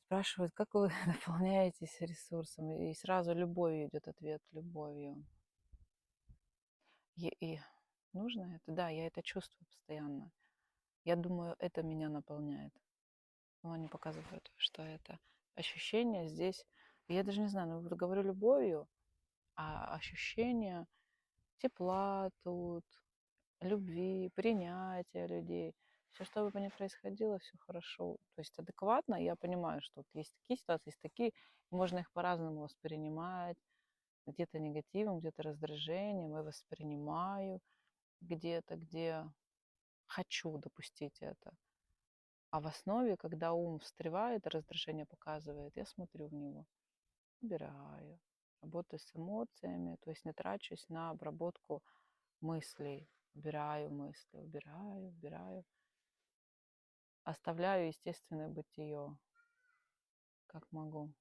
Спрашивают, как вы наполняетесь ресурсом, и сразу любовью идет ответ, любовью. И нужно это? Да, я это чувствую постоянно. Я думаю, это меня наполняет. Но они показывают, что это ощущение здесь. Я даже не знаю, ну, вот говорю любовью, а ощущение тепла тут, любви, принятия людей. Все, что бы ни происходило, все хорошо. То есть адекватно я понимаю, что вот есть такие ситуации, есть такие, можно их по-разному воспринимать. Где-то негативом, где-то раздражением, я воспринимаю где-то, где хочу допустить это. А в основе, когда ум встревает, раздражение показывает, я смотрю в него, убираю, работаю с эмоциями, то есть не трачусь на обработку мыслей, убираю мысли, убираю, оставляю естественное бытие, как могу.